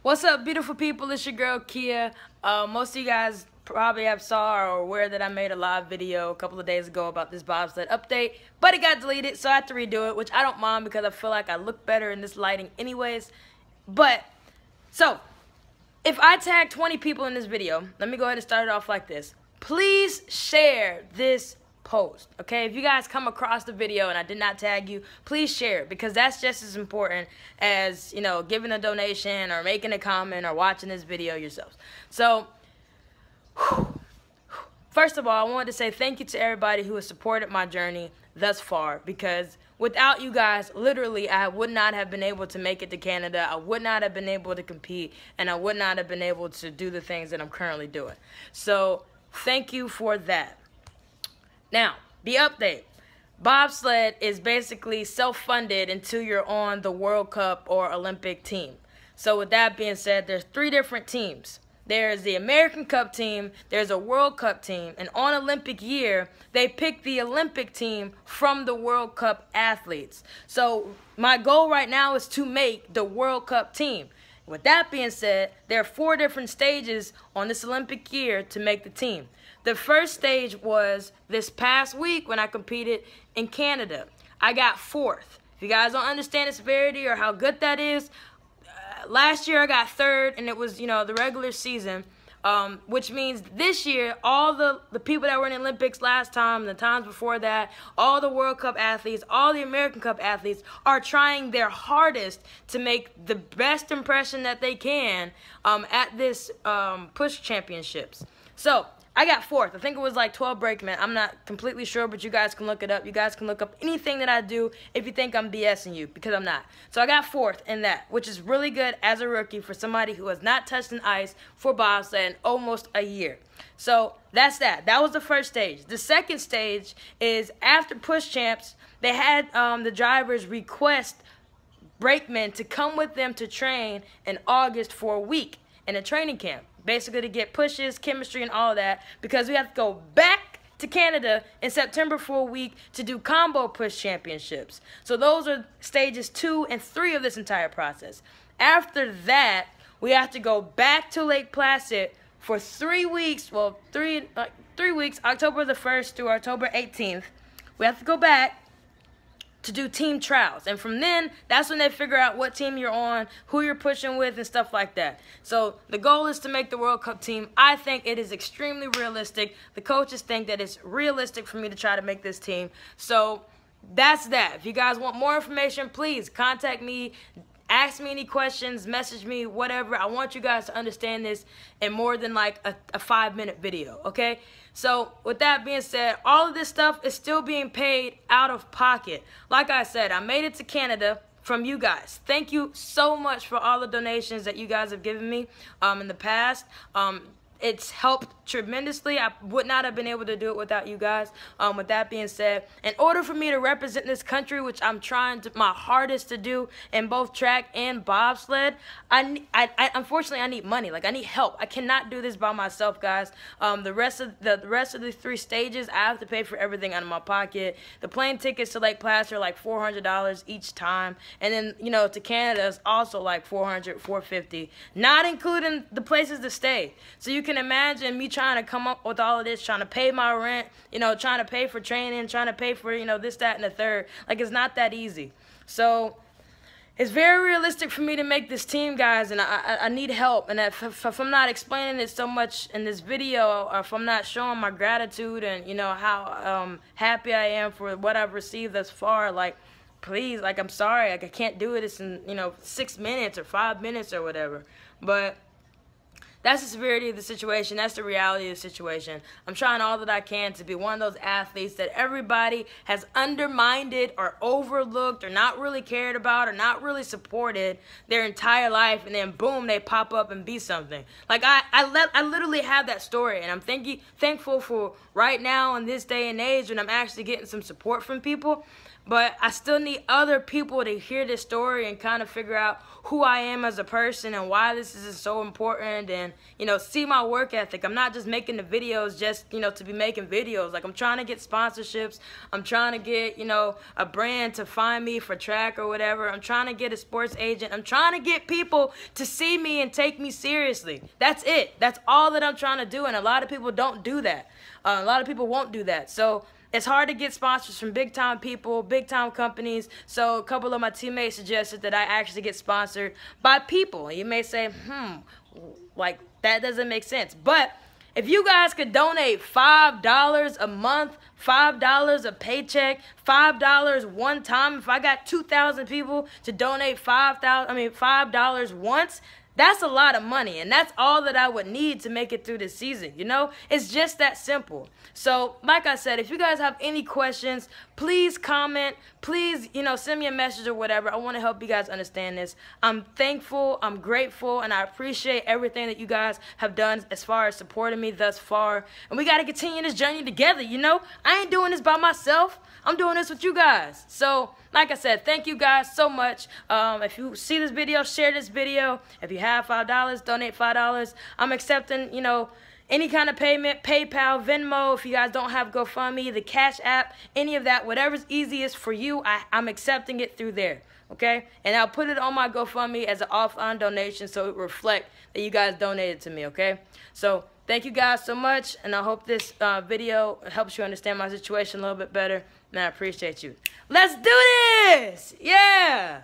What's up, beautiful people? It's your girl Kia. Most of you guys probably have saw or aware that I made a live video a couple of days ago about this bobsled update, but it got deleted, so I had to redo it, which I don't mind because I feel like I look better in this lighting anyways. But so if I tag 20 people in this video, let me go ahead and start it off like this. Please share this post, okay? If you guys come across the video and I did not tag you, please share it, because that's just as important as, you know, giving a donation or making a comment or watching this video yourselves. So first of all, I wanted to say thank you to everybody who has supported my journey thus far, because without you guys, literally, I would not have been able to make it to Canada. I would not have been able to compete, and I would not have been able to do the things that I'm currently doing. So thank you for that. Now, the update. Bobsled is basically self-funded until you're on the World Cup or Olympic team. So with that being said, there's 3 different teams. There's the American Cup team, there's a World Cup team, and on Olympic year, they pick the Olympic team from the World Cup athletes. So my goal right now is to make the World Cup team. With that being said, there are 4 different stages on this Olympic year to make the team. The first stage was this past week when I competed in Canada. I got 4th. If you guys don't understand the severity or how good that is, last year I got 3rd, and it was, you know, the regular season, which means this year all the people that were in the Olympics last time, the times before that, all the World Cup athletes, all the American Cup athletes are trying their hardest to make the best impression that they can at this push championships. So I got 4th. I think it was like 12 brakemen. I'm not completely sure, but you guys can look it up. You guys can look up anything that I do if you think I'm BSing you, because I'm not. So I got 4th in that, which is really good as a rookie for somebody who has not touched an ice for bobsled in almost a year. So that's that. That was the first stage. The second stage is after push champs, they had the drivers request brakemen to come with them to train in August for a week in a training camp. Basically to get pushes, chemistry, and all that, because we have to go back to Canada in September for a week to do combo push championships. So those are stages 2 and 3 of this entire process. After that, we have to go back to Lake Placid for 3 weeks, well, 3 weeks, October the 1st through October 18th. We have to go back to do team trials, and from then, that's when they figure out what team you're on, who you're pushing with, and stuff like that. So the goal is to make the World Cup team. I think it is extremely realistic. The coaches think that it's realistic for me to try to make this team. So that's that. If you guys want more information, please contact me. Ask me any questions, message me, whatever. I want you guys to understand this in more than like a 5-minute video, okay? So with that being said, all of this stuff is still being paid out of pocket. Like I said, I made it to Canada from you guys. Thank you so much for all the donations that you guys have given me in the past. It's helped tremendously. I would not have been able to do it without you guys. With that being said, in order for me to represent this country, which I'm trying my hardest to do in both track and bobsled, unfortunately I need money. Like, I need help. I cannot do this by myself, guys. The rest of the 3 stages, I have to pay for everything out of my pocket. The plane tickets to Lake Placid are like $400 each time, and then, you know, to Canada is also like $400, $450, not including the places to stay. So you can imagine me trying to come up with all of this, trying to pay my rent, you know, trying to pay for training, trying to pay for, you know, this, that, and the third. Like, it's not that easy. So it's very realistic for me to make this team, guys, and I need help. And if I'm not explaining it so much in this video, or if I'm not showing my gratitude and, you know, how happy I am for what I've received thus far, like, please, like, I'm sorry, like, I can't do this in, you know, 6 minutes or 5 minutes or whatever. But that's the severity of the situation. That's the reality of the situation. I'm trying all that I can to be one of those athletes that everybody has undermined or overlooked or not really cared about or not really supported their entire life, and then boom, they pop up and be something. Like, I literally have that story, and I'm thankful for right now in this day and age when I'm actually getting some support from people. but I still need other people to hear this story and kind of figure out who I am as a person and why this is so important, and, you know, see my work ethic. I'm not just making the videos just, you know, to be making videos. Like, I'm trying to get sponsorships. I'm trying to get, you know, a brand to find me for track or whatever. I'm trying to get a sports agent. I'm trying to get people to see me and take me seriously. That's it. That's all that I'm trying to do, and a lot of people don't do that. A lot of people won't do that. So it's hard to get sponsors from big-time people, big-time companies. So a couple of my teammates suggested that I actually get sponsored by people. You may say, like, that doesn't make sense. But if you guys could donate $5 a month, $5 a paycheck, $5 one time, if I got 2,000 people to donate $5 once, that's a lot of money, and that's all that I would need to make it through the season, you know? It's just that simple. So, like I said, if you guys have any questions, please comment. Please, you know, send me a message or whatever. I want to help you guys understand this. I'm thankful, I'm grateful, and I appreciate everything that you guys have done as far as supporting me thus far. And we got to continue this journey together, you know? I ain't doing this by myself. I'm doing this with you guys. So, like I said, thank you guys so much. If you see this video, share this video. If you have $5, donate $5. I'm accepting, you know, any kind of payment, PayPal, Venmo. If you guys don't have GoFundMe, the Cash App, any of that, whatever's easiest for you, I'm accepting it through there, okay? And I'll put it on my GoFundMe as an offline donation so it will reflect that you guys donated to me, okay? So thank you guys so much, and I hope this video helps you understand my situation a little bit better, and I appreciate you. Let's do this! Yeah!